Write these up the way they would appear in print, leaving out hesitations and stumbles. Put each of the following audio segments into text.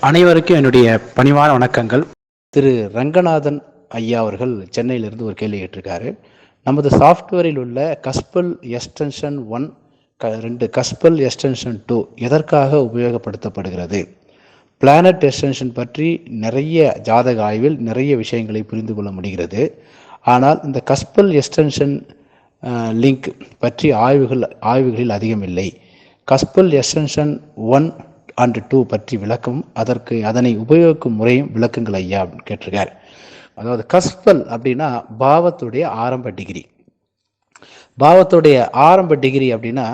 அனைவருக்கும் என்னுடைய பணிவான வணக்கங்கள். திரு ரங்கநாதன் ஐயா அவர்கள் சென்னையிலிருந்து ஒரு கேள்வி கேட்டிருக்காரு. நமது சாஃப்ட்வேரில் உள்ள கஸ்பல் எக்ஸ்டென்ஷன் 1, 2 கஸ்பல் எக்ஸ்டென்ஷன் 2 எதற்காக உபயோகப்படுத்தப்படுகிறது? பிளானட் எக்ஸ்டென்ஷன் பற்றி நிறைய ஜாதக ஆய்வில் நிறைய விஷயங்களை புரிந்து கொள்ள முடிகிறது. ஆனால் இந்த கஸ்பல் எக்ஸ்டென்ஷன் லிங்க் பற்றி ஆய்வுகளில் அதிகம் இல்லை. கஸ்பல் எக்ஸ்டென்ஷன் 1 and 2 பற்றி விளக்கம், அதனை உபயோகிக்கும் முறையும் விளக்குங்கள் ஐயா அப்படின்னு கேட்டிருக்கார். அதாவது கஸ்பல் அப்படின்னா பாவத்துடைய ஆரம்ப டிகிரி. பாவத்துடைய ஆரம்ப டிகிரி அப்படின்னா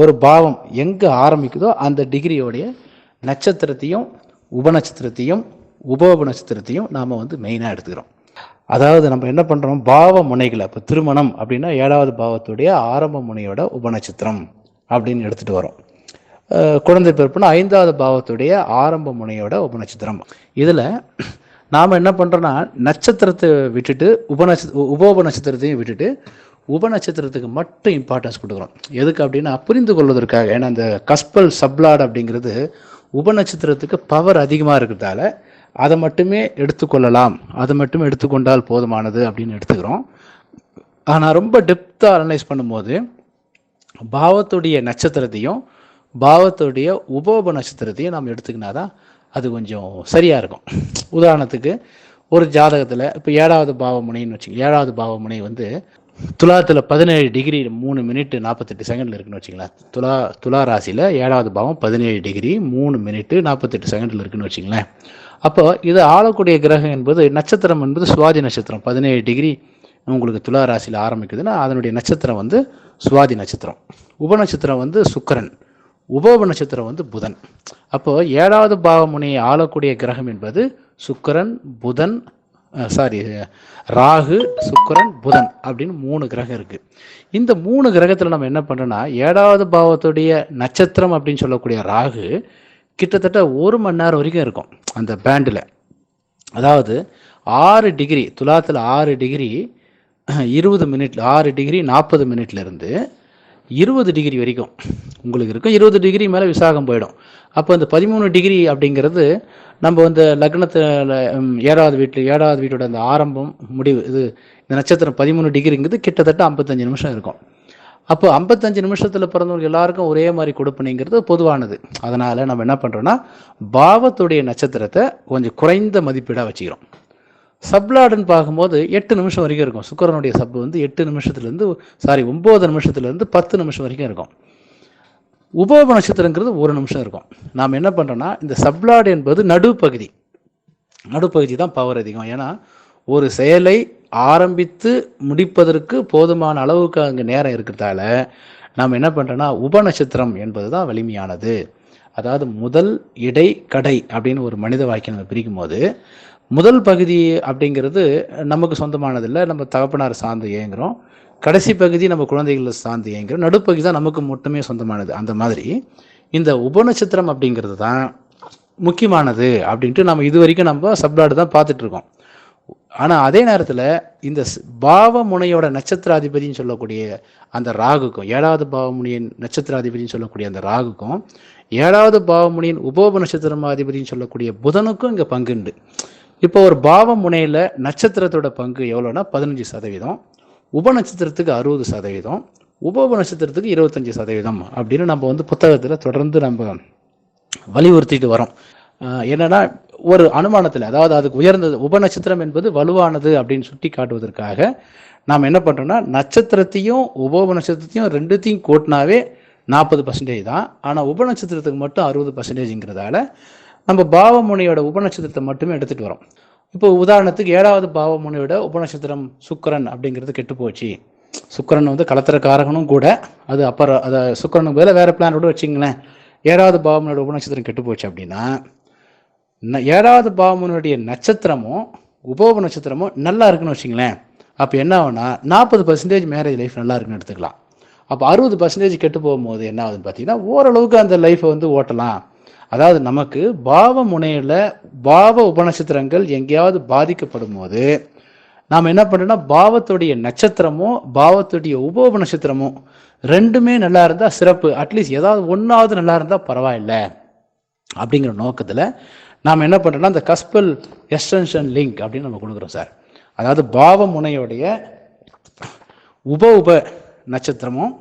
ஒரு பாவம் எங்கே ஆரம்பிக்குதோ அந்த டிகிரியோடைய நட்சத்திரத்தையும் உபநட்சத்திரத்தையும் உபநட்சத்திரத்தையும் நாம் மெயினாக எடுத்துக்கிறோம். அதாவது நம்ம என்ன பண்ணுறோம், பாவ முனைகளை, இப்போ திருமணம் அப்படின்னா 7வது பாவத்துடைய ஆரம்ப முனையோட உபநட்சத்திரம் அப்படின்னு எடுத்துகிட்டு வரோம். குழந்தை பிறப்புனா 5வது பாவத்துடைய ஆரம்ப முனையோட உபநட்சத்திரம். இதில் நாம் என்ன பண்ணுறோன்னா நட்சத்திரத்தை விட்டுட்டு உபநட்சத்திரத்தையும் விட்டுட்டு உபநட்சத்திரத்துக்கு மட்டும் இம்பார்ட்டன்ஸ் கொடுக்குறோம். எதுக்கு அப்படின்னா புரிந்து கொள்வதற்காக. ஏன்னா அந்த கஸ்பல் சப்லாட் அப்படிங்கிறது உபநட்சத்திரத்துக்கு பவர் அதிகமாக இருக்கிறதால அதை மட்டுமே எடுத்துக்கொள்ளலாம், அதை மட்டுமே எடுத்துக்கொண்டால் போதுமானது அப்படின்னு எடுத்துக்கிறோம். ஆனால் ரொம்ப டெப்த்தாக அனலைஸ் பண்ணும்போது பாவத்துடைய நட்சத்திரத்தையும் பாவத்துடைய உபோப நட்சத்திரத்தையும் நாம் எடுத்துக்கினா தான் அது கொஞ்சம் சரியாக இருக்கும். உதாரணத்துக்கு ஒரு ஜாதகத்தில் இப்போ 7வது பாவமுனைன்னு வச்சுக்கோங்க. 7வது பாவமுனை துலாத்தில் 17 டிகிரி 3 மினிட் 48 செகண்டில் இருக்குன்னு வச்சுங்களேன். துலா ராசியில் 7வது பாவம் 17 டிகிரி 3 மினிட் 48 செகண்டில் இருக்குன்னு வச்சுங்களேன். அப்போ இது ஆளக்கூடிய கிரகம் என்பது நட்சத்திரம் என்பது சுவாதி நட்சத்திரம் 17 டிகிரி உங்களுக்கு துலா ராசியில் ஆரம்பிக்குதுன்னா அதனுடைய நட்சத்திரம் சுவாதி நட்சத்திரம். உபநட்சத்திரம் சுக்கிரன், உபோப நட்சத்திரம் புதன். அப்போ 7வது பாவமுனையை ஆளக்கூடிய கிரகம் என்பது சுக்கிரன், புதன், ராகு, சுக்கிரன், புதன் அப்படின்னு 3 கிரகம் இருக்கு. இந்த 3 கிரகத்தில் நம்ம என்ன பண்றோம்னா 7வது பாவத்துடைய நட்சத்திரம் அப்படின்னு சொல்லக்கூடிய ராகு கிட்டத்தட்ட 1 மணி நேரம் வரைக்கும் இருக்கும் அந்த பேண்டில். அதாவது 6 டிகிரி துலாத்தில் 6 டிகிரி 20 மினிட், 6 டிகிரி 40 மினிட்ல இருந்து 20 டிகிரி வரைக்கும் உங்களுக்கு இருக்கும். 20 டிகிரி மேலே விசாகம் போயிடும். அப்போ இந்த 13 டிகிரி அப்படிங்கிறது நம்ம லக்னத்தில் 7வது வீட்டோட அந்த ஆரம்பம் முடிவு. இந்த நட்சத்திரம் 13 டிகிரிங்கிறது கிட்டத்தட்ட 55 நிமிஷம் இருக்கும். அப்போ 55 நிமிஷத்தில் பிறந்தவங்க எல்லாருக்கும் ஒரே மாதிரி கொடுப்பனைங்கிறது பொதுவானது. அதனால் நம்ம என்ன பண்ணுறோன்னா பாவத்துடைய நட்சத்திரத்தை கொஞ்சம் குறைந்த மதிப்பீடாக வச்சுக்கிறோம். சப்லாடுன்னு பார்க்கும்போது 8 நிமிஷம் வரைக்கும் இருக்கும். சுக்கிரனுடைய சப் 8 நிமிஷத்துலேருந்து 9 நிமிஷத்துலேருந்து 10 நிமிஷம் வரைக்கும் இருக்கும். உபோப நட்சத்திரங்கிறது 1 நிமிஷம் இருக்கும். நாம் என்ன பண்ணுறோன்னா இந்த சப்லாடு என்பது நடுப்பகுதி தான் பவர் அதிகம். ஏன்னா ஒரு செயலை ஆரம்பித்து முடிப்பதற்கு போதுமான அளவுக்கு அங்கே நேரம் இருக்கிறதால நாம் என்ன பண்ணுறோன்னா உபநட்சத்திரம் என்பது தான் வலிமையானது. அதாவது முதல், இடை, கடை அப்படின்னு ஒரு மனித வாக்கியம் நம்ம பிரிக்கும் போது முதல் பகுதி அப்படிங்கிறது நமக்கு சொந்தமானதில்லை, நம்ம தகப்பனார் சார்ந்து இயங்குகிறோம். கடைசி பகுதி நம்ம குழந்தைகளை சார்ந்து இயங்குகிறோம். நடுப்பகுதி தான் நமக்கு மட்டுமே சொந்தமானது. அந்த மாதிரி இந்த உபநட்சத்திரம் அப்படிங்கிறது தான் முக்கியமானது அப்படின்ட்டு நம்ம இது வரைக்கும் நம்ம சப்லாடு தான் பார்த்துட்டு இருக்கோம். ஆனால் அதே நேரத்தில் இந்த பாவ முனையோட நட்சத்திராதிபதினு சொல்லக்கூடிய அந்த ராகுக்கும் 7வது பாவமுனியின் நட்சத்திராதிபதினு சொல்லக்கூடிய அந்த ராகுக்கும் 7வது பாவமுனியின் உபோப நட்சத்திரமாதிபதினு சொல்லக்கூடிய புதனுக்கும் இங்கே பங்குண்டு. இப்போ ஒரு பாவ முனையில் நட்சத்திரத்தோட பங்கு எவ்வளோன்னா 15%, உபநட்சத்திரத்துக்கு 60%, உபோப நட்சத்திரத்துக்கு 25% அப்படின்னு நம்ம புத்தகத்தில் தொடர்ந்து நம்ம வலியுறுத்திட்டு வரோம். என்னன்னா ஒரு அனுமானத்தில், அதாவது அதுக்கு உயர்ந்தது உபநட்சத்திரம் என்பது வலுவானது அப்படின்னு சுட்டி காட்டுவதற்காக நாம் என்ன பண்ணுறோம்னா நட்சத்திரத்தையும் உபோப நட்சத்திரத்தையும் ரெண்டுத்தையும் கூட்டினாவே 40% தான். ஆனால் உபநட்சத்திரத்துக்கு மட்டும் 60%ங்கிறதால நம்ம பாவமுனையோட உபநட்சத்திரத்தை மட்டுமே எடுத்துகிட்டு வரோம். இப்போ உதாரணத்துக்கு 7வது பாவமுனையோட உபநட்சத்திரம் சுக்கிரன் அப்படிங்கிறது கெட்டு போச்சு. சுக்கிரன் கலத்திரக்காரகனும் கூட, அது அப்புறம் அதை சுக்கிரனுக்கு பதிலாக வேறு பிளானோட வச்சிங்களேன். 7வது பாவமுனையோட உபநட்சத்திரம் கெட்டு போச்சு அப்படின்னா 7வது பாவமுனையுடைய நட்சத்திரமும் உபோப நட்சத்திரமும் நல்லா இருக்குன்னு வச்சிங்களேன். அப்போ என்ன ஆகுனா 40% மேரேஜ் லைஃப் நல்லா இருக்குன்னு எடுத்துக்கலாம். அப்போ 60% கெட்டு போகும்போது என்ன ஆகுதுன்னு பார்த்தீங்கன்னா ஓரளவுக்கு அந்த லைஃப்பை ஓட்டலாம். அதாவது நமக்கு பாவ முனையில் பாவ உபநட்சத்திரங்கள் எங்கேயாவது பாதிக்கப்படும் போது நாம் என்ன பண்ணுறோன்னா பாவத்துடைய நட்சத்திரமும் பாவத்துடைய உபோப நட்சத்திரமும் ரெண்டுமே நல்லா இருந்தால் சிறப்பு. அட்லீஸ்ட் ஏதாவது ஒன்றாவது நல்லா இருந்தால் பரவாயில்லை அப்படிங்கிற நோக்கத்தில் நாம் என்ன பண்ணுறோம்னா அந்த கஸ்பல் எக்ஸ்டென்ஷன் லிங்க் அப்படின்னு நம்ம கொடுக்குறோம் சார். அதாவது பாவ முனையோடைய உப நட்சத்திரமும்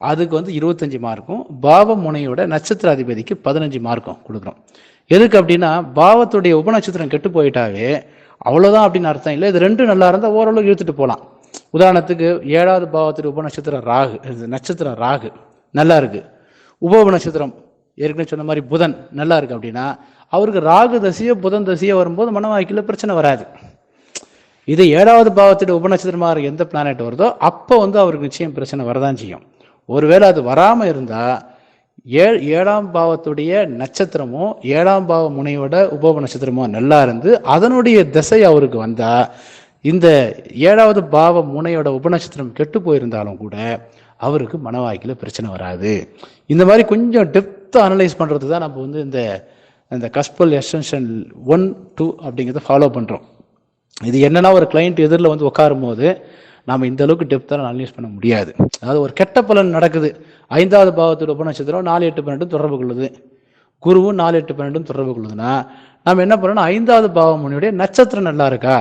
அதுக்கு 25 மார்க்கும், பாவ முனையோட நட்சத்திர அதிபதிக்கு 15 மார்க்கும் கொடுக்குறோம். எதுக்கு அப்படின்னா பாவத்துடைய உபநட்சத்திரம் கெட்டு போயிட்டாவே அவ்வளோதான் அப்படின்னு அர்த்தம் இல்லை. இது ரெண்டும் நல்லா இருந்தால் ஓரளவு இழுத்துட்டு போகலாம். உதாரணத்துக்கு 7வது பாவத்துடைய உபநட்சத்திரம் ராகு, நட்சத்திரம் ராகு நல்லா இருக்கு, உப நட்சத்திரம் ஏற்கனவே சொன்ன மாதிரி புதன் நல்லா இருக்கு அப்படின்னா அவருக்கு ராகு தசையோ புதன் தசையோ வரும்போது மனவாய்க்கில் பிரச்சனை வராது. இது 7வது பாவத்துடைய உபநட்சத்திரமாக எந்த பிளானட் வருதோ அப்போ அவருக்கு நிச்சயம் பிரச்சனை வரதான் செய்யும். ஒருவேளை அது வராமல் இருந்தால் 7ஆம் பாவத்துடைய நட்சத்திரமோ 7ஆம் பாவ முனையோட உப நட்சத்திரமோ நல்லா இருந்து அதனுடைய திசை அவருக்கு வந்தால் இந்த 7வது பாவ முனையோட உபநட்சத்திரம் கெட்டு போயிருந்தாலும் கூட அவருக்கு மனவாய்க்கில் பிரச்சனை வராது. இந்த மாதிரி கொஞ்சம் டெப்த்தாக அனலைஸ் பண்ணுறது தான் நம்ம இந்த கஸ்பல் எக்ஸ்டென்ஷன் 1, 2 அப்படிங்கிறத ஃபாலோ பண்ணுறோம். இது என்னன்னா ஒரு கிளைண்ட் எதிரில் உட்காரும் போது நாம் இந்த அளவுக்கு டெப்த்தாக அனலைஸ் பண்ண முடியாது. அதாவது ஒரு கெட்ட பலன் நடக்குது, 5வது பாவத்தோட உபநட்சத்திரம் 4, 8, 12 தொடர்பு கொள்ளுது, குருவும் 4, 8, 12 தொடர்பு கொள்ளுதுன்னா நம்ம என்ன பண்ணோம்னா 5வது பாவமுனையுடைய நட்சத்திரம் நல்லா இருக்கா,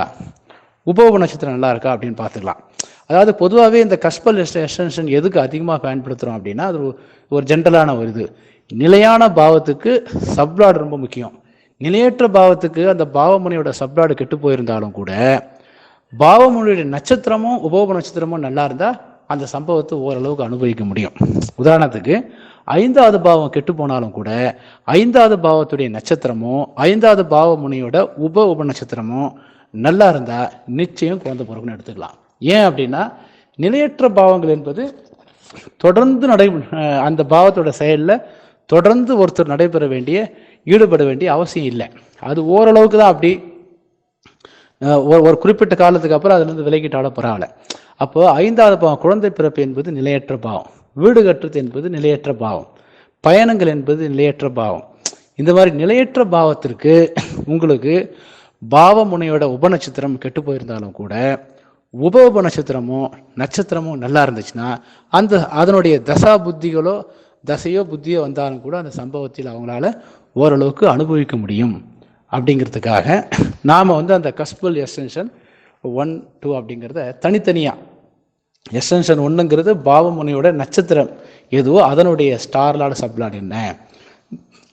உப நட்சத்திரம் நல்லா இருக்கா அப்படின்னு பார்த்துக்கலாம். அதாவது பொதுவாகவே இந்த கஸ்பல் எக்ஸ்டென்ஷன் எதுக்கு அதிகமாக பயன்படுத்துகிறோம் அப்படின்னா அது ஒரு ஜென்ரலான ஒரு இது. நிலையான பாவத்துக்கு சப்ளாடு ரொம்ப முக்கியம். நிலையற்ற பாவத்துக்கு அந்த பாவமுனையோட சப்ளாடு கெட்டு போயிருந்தாலும் கூட பாவமுனையுடைய நட்சத்திரமும் உப நட்சத்திரமும் நல்லா இருந்தால் அந்த சம்பவத்தை ஓரளவுக்கு அனுபவிக்க முடியும். உதாரணத்துக்கு 5வது பாவம் கெட்டு போனாலும் கூட 5வது பாவத்துடைய நட்சத்திரமும் 5வது பாவ முனையோட உப நட்சத்திரமும் நல்லா இருந்தால் நிச்சயம் குழந்தை பிறகுன்னு எடுத்துக்கலாம். ஏன் அப்படின்னா நிலையற்ற பாவங்கள் என்பது தொடர்ந்து அந்த பாவத்தோட செயலில் தொடர்ந்து ஒருத்தர் ஈடுபட வேண்டிய அவசியம் இல்லை. அது ஓரளவுக்கு தான் அப்படி ஒரு குறிப்பிட்ட காலத்துக்கு அப்புறம் அதுலேருந்து விலகிட்டால பரவாயில்ல. அப்போ 5வது பாவம் குழந்தை பிறப்பு என்பது நிலையற்ற பாவம், வீடு கட்டுறது என்பது நிலையற்ற பாவம், பயணங்கள் என்பது நிலையற்ற பாவம். இந்த மாதிரி நிலையற்ற பாவத்திற்கு உங்களுக்கு பாவ முனையோட உபநட்சத்திரம் கெட்டு போயிருந்தாலும் கூட உப நட்சத்திரமும் நல்லா இருந்துச்சுன்னா அதனுடைய தசையோ புத்தியோ வந்தாலும் கூட அந்த சம்பவத்தில் அவங்களால ஓரளவுக்கு அனுபவிக்க முடியும். அப்படிங்கிறதுக்காக நாம் அந்த கஸ்பல் எக்ஸ்டென்ஷன் 1, 2 அப்படிங்கிறத தனித்தனியாக, எக்ஸ்டென்ஷன் 1ங்கிறது பாவமுனையோட நட்சத்திரம் எதுவோ அதனுடைய ஸ்டார்லாடு சப்லாடு என்ன,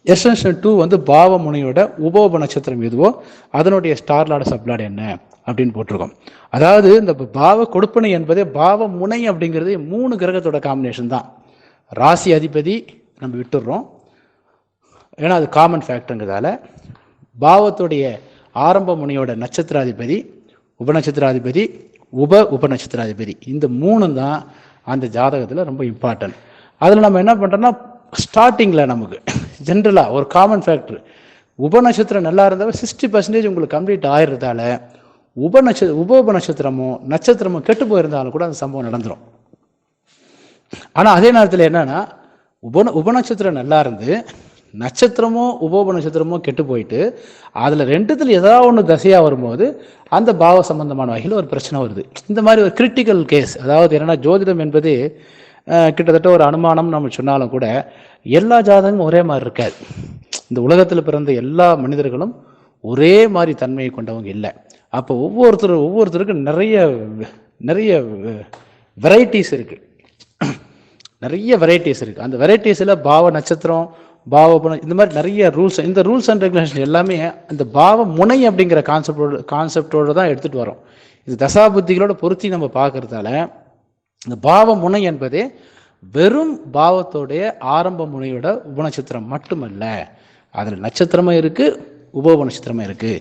எக்ஸ்டென்ஷன் 2 பாவமுனையோட உப நட்சத்திரம் எதுவோ அதனுடைய ஸ்டார்லாடு சப்லாடு என்ன அப்படின்னு போட்டிருக்கோம். அதாவது இந்த பாவ கொடுப்பனை என்பதே பாவ முனை அப்படிங்கிறது 3 கிரகத்தோட காம்பினேஷன் தான். ராசி அதிபதி நம்ம விட்டுடுறோம், ஏன்னா அது காமன் ஃபேக்டருங்கிறதால. பாவத்துடைய ஆரம்ப முனையோட நட்சத்திராதிபதி, உபநட்சத்திராதிபதி, உப நட்சத்திராதிபதி, இந்த 3 தான் அந்த ஜாதகத்தில் ரொம்ப இம்பார்ட்டன்ட். அதில் நம்ம என்ன பண்ணுறோம்னா ஸ்டார்டிங்கில் நமக்கு ஜென்ரலாக ஒரு காமன் ஃபேக்டர் உப நட்சத்திரம் நல்லா இருந்தால் 60% உங்களுக்கு கம்ப்ளீட் ஆயிடுறதால உப நட்சத்திரமும் கெட்டு போயிருந்தாலும் கூட அந்த சம்பவம் நடந்துடும். ஆனால் அதே நேரத்தில் என்னன்னா உப நட்சத்திரம் நல்லா இருந்து நட்சத்திரமோ உப நட்சத்திரமோ கெட்டு போயிட்டு அதில் 2த்துல ஏதாவது ஒன்று தசையாக வரும்போது அந்த பாவ சம்பந்தமான வகையில் ஒரு பிரச்சனை வருது. இந்த மாதிரி ஒரு கிரிட்டிக்கல் கேஸ். அதாவது என்னன்னா ஜோதிடம் என்பது கிட்டத்தட்ட ஒரு அனுமானம் நம்ம சொன்னாலும் கூட எல்லா ஜாதகமும் ஒரே மாதிரி இருக்காது. இந்த உலகத்தில் பிறந்த எல்லா மனிதர்களும் ஒரே மாதிரி தன்மையை கொண்டவங்க இல்லை. அப்போ ஒவ்வொருத்தருக்கும் நிறைய வெரைட்டிஸ் இருக்குது. அந்த வெரைட்டிஸில் பாவ நட்சத்திரம், இந்த மாதிரி நிறைய ரூல்ஸ், இந்த ரூல்ஸ் அண்ட் ரெகுலேஷன் எல்லாமே அந்த பாவ முனை அப்படிங்கிற கான்செப்டோடு தான் எடுத்துகிட்டு வரோம். இது தசாபுத்திகளோட பொருத்தி நம்ம பார்க்கறதால இந்த பாவ முனை என்பதே வெறும் பாவத்தோடைய ஆரம்ப முனையோட உபநட்சத்திரம் மட்டுமல்ல, அதில் நட்சத்திரமும் இருக்குது, உப நட்சத்திரமும் இருக்குது.